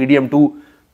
PDM 2،